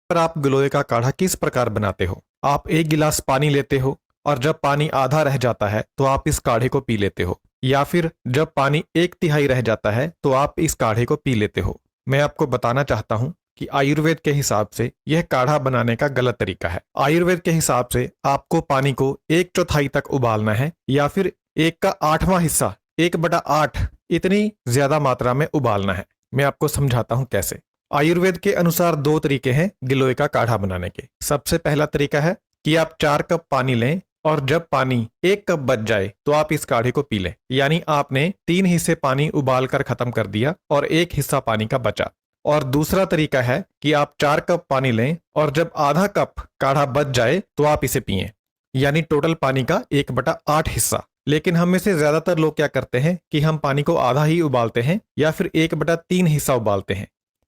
पर आप गिलोय का काढ़ा किस प्रकार बनाते हो। आप एक गिलास पानी लेते हो और जब पानी आधा रह जाता है तो आप इस काढ़े को पी लेते हो, या फिर जब पानी एक तिहाई रह जाता है तो आप इस काढ़े को पी लेते हो। मैं आपको बताना चाहता हूं कि आयुर्वेद के हिसाब से यह काढ़ा बनाने का गलत तरीका है। आयुर्वेद के हिसाब से आपको पानी को एक चौथाई तक उबालना है, या फिर एक का आठवां हिस्सा, 1/8 इतनी ज्यादा मात्रा में उबालना है। मैं आपको समझाता हूं कैसे। आयुर्वेद के अनुसार दो तरीके हैं गिलोय का काढ़ा बनाने के। सबसे पहला तरीका है कि आप 4 कप पानी लें और जब पानी 1 कप बच जाए तो आप इस काढ़े को पी लें। यानी आपने 3 हिस्से पानी उबाल कर खत्म कर दिया और 1 हिस्सा पानी का बचा। और दूसरा तरीका है कि आप 4 कप पानी लें और जब आधा कप काढ़ा बच जाए तो आप इसे पिएं, यानी टोटल पानी का 1/8 हिस्सा। लेकिन हम में से ज्यादातर लोग क्या करते हैं कि हम पानी को आधा ही उबालते हैं या फिर 1/3 हिस्सा उबालते हैं।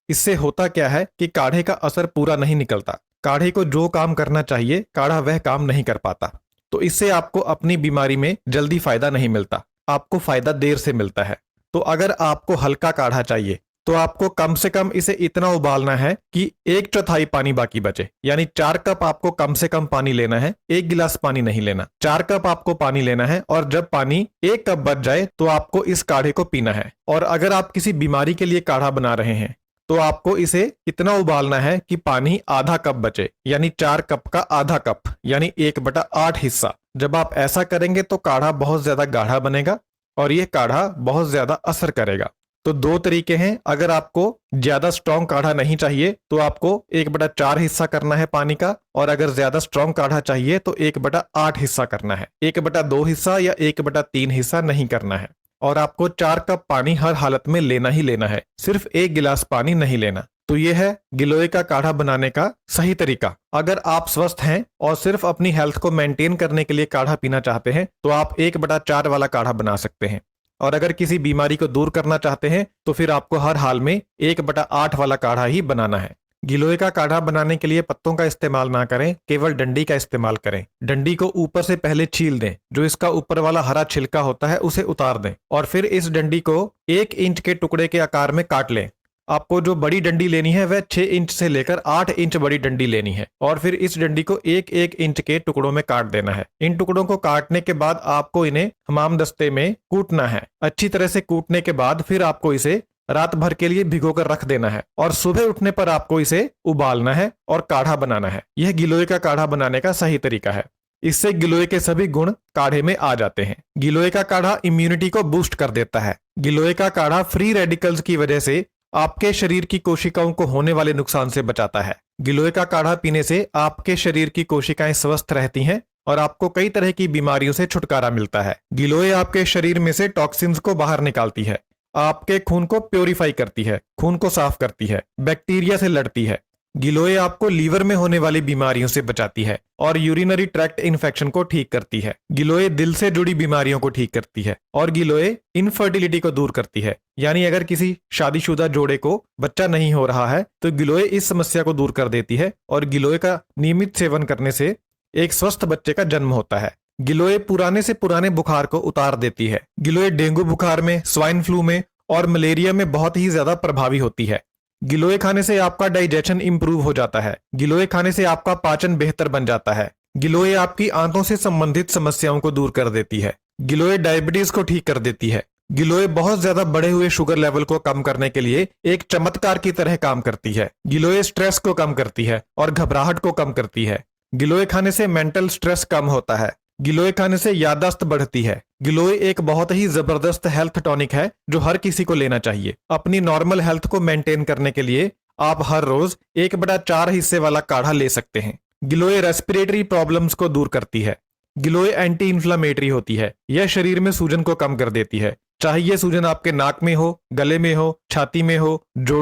इससे होता क्या है कि काढ़े का असर पूरा नहीं निकलता। काढ़े को जो काम करना चाहिए काढ़ा वह काम नहीं कर पाता। तो इससे आपको अपनी बीमारी में जल्दी फायदा नहीं मिलता, आपको फायदा देर से मिलता है। तो अगर आपको हल्का काढ़ा चाहिए तो आपको कम से कम इसे इतना उबालना है कि 1/4 पानी बाकी बचे। यानी 4 कप आपको कम से कम पानी लेना है, 1 गिलास पानी नहीं लेना। 4 कप आपको पानी लेना है और जब पानी 1 कप बच जाए तो आपको इस काढ़े को पीना है। और अगर आप किसी बीमारी के लिए काढ़ा बना रहे हैं तो आपको इसे इतना उबालना है कि पानी आधा कप बचे, यानी 4 कप का आधा कप, यानी 1/8 हिस्सा। जब आप ऐसा करेंगे तो काढ़ा बहुत ज्यादा गाढ़ा बनेगा और यह काढ़ा बहुत ज्यादा असर करेगा। तो दो तरीके हैं। अगर आपको ज्यादा स्ट्रॉन्ग काढ़ा नहीं चाहिए तो आपको 1/4 हिस्सा करना है पानी का, और अगर ज्यादा स्ट्रॉन्ग काढ़ा चाहिए तो 1/8 हिस्सा करना है। 1/2 हिस्सा या 1/3 हिस्सा नहीं करना है। और आपको 4 कप पानी हर हालत में लेना ही लेना है, सिर्फ 1 गिलास पानी नहीं लेना। तो यह है गिलोय का काढ़ा बनाने का सही तरीका। अगर आप स्वस्थ हैं और सिर्फ अपनी हेल्थ को मेंटेन करने के लिए काढ़ा पीना चाहते हैं तो आप 1/4 वाला काढ़ा बना सकते हैं। और अगर किसी बीमारी को दूर करना चाहते हैं तो फिर आपको हर हाल में 1/8 वाला काढ़ा ही बनाना है। गिलोय का काढ़ा बनाने के लिए पत्तों का इस्तेमाल ना करें, केवल डंडी का इस्तेमाल करें। डंडी को ऊपर से पहले छील दें, जो इसका ऊपर वाला हरा छिलका होता है उसे उतार दें, और फिर इस डंडी को 1 इंच के टुकड़े के आकार में काट लें। आपको जो बड़ी डंडी लेनी है वह 6 इंच से लेकर 8 इंच बड़ी डंडी लेनी है, और फिर इस डंडी को 1-1 इंच के टुकड़ों में काट देना है। इन टुकड़ों को काटने के बाद आपको इन्हें हमाम दस्ते में कूटना है। अच्छी तरह से कूटने के बाद फिर आपको इसे रात भर के लिए भिगोकर रख देना है, और सुबह उठने पर आपको इसे उबालना है और काढ़ा बनाना है। यह गिलोय का काढ़ा बनाने का सही तरीका है। इससे गिलोय के सभी गुण काढ़े में आ जाते हैं। गिलोय का काढ़ा इम्यूनिटी को बूस्ट कर देता है। गिलोय का काढ़ा फ्री रेडिकल्स की वजह से आपके शरीर की कोशिकाओं को होने वाले नुकसान से बचाता है। गिलोय का काढ़ा पीने से आपके शरीर की कोशिकाएं स्वस्थ रहती हैं और आपको कई तरह की बीमारियों से छुटकारा मिलता है। गिलोय आपके शरीर में से टॉक्सिन्स को बाहर निकालती है, आपके खून को प्योरीफाई करती है, खून को साफ करती है, बैक्टीरिया से लड़ती है। गिलोय आपको लीवर में होने वाली बीमारियों से बचाती है और यूरिनरी ट्रैक्ट इन्फेक्शन को ठीक करती है। गिलोय दिल से जुड़ी बीमारियों को ठीक करती है, और गिलोय इनफर्टिलिटी को दूर करती है। यानी अगर किसी शादीशुदा जोड़े को बच्चा नहीं हो रहा है तो गिलोय इस समस्या को दूर कर देती है, और गिलोय का नियमित सेवन करने से एक स्वस्थ बच्चे का जन्म होता है। गिलोय पुराने से पुराने बुखार को उतार देती है। गिलोय डेंगू बुखार में, स्वाइन फ्लू में और मलेरिया में बहुत ही ज्यादा प्रभावी होती है। गिलोय खाने से आपका डाइजेशन इंप्रूव हो जाता है। गिलोय खाने से आपका पाचन बेहतर बन जाता है। गिलोय आपकी आंतों से संबंधित समस्याओं को दूर कर देती है। गिलोय डायबिटीज को ठीक कर देती है। गिलोय बहुत ज्यादा बढ़े हुए शुगर लेवल को कम करने के लिए एक चमत्कार की तरह काम करती है। गिलोय स्ट्रेस को कम करती है और घबराहट को कम करती है। गिलोय खाने से मेंटल स्ट्रेस कम होता है। गिलोय खाने से याददाश्त बढ़ती है। गिलोय एक बहुत ही जबरदस्त हेल्थ टॉनिक है जो हर किसी को लेना चाहिए। अपनी नॉर्मल हेल्थ को मेंटेन करने के लिए आप हर रोज 1/4 हिस्से वाला काढ़ा ले सकते हैं। गिलोय रेस्पिरेटरी प्रॉब्लम्स को दूर करती है। गिलोय एंटी इन्फ्लामेटरी होती है। यह शरीर में सूजन को कम कर देती है, चाहे यह सूजन आपके नाक में हो, गले में हो, छाती में हो,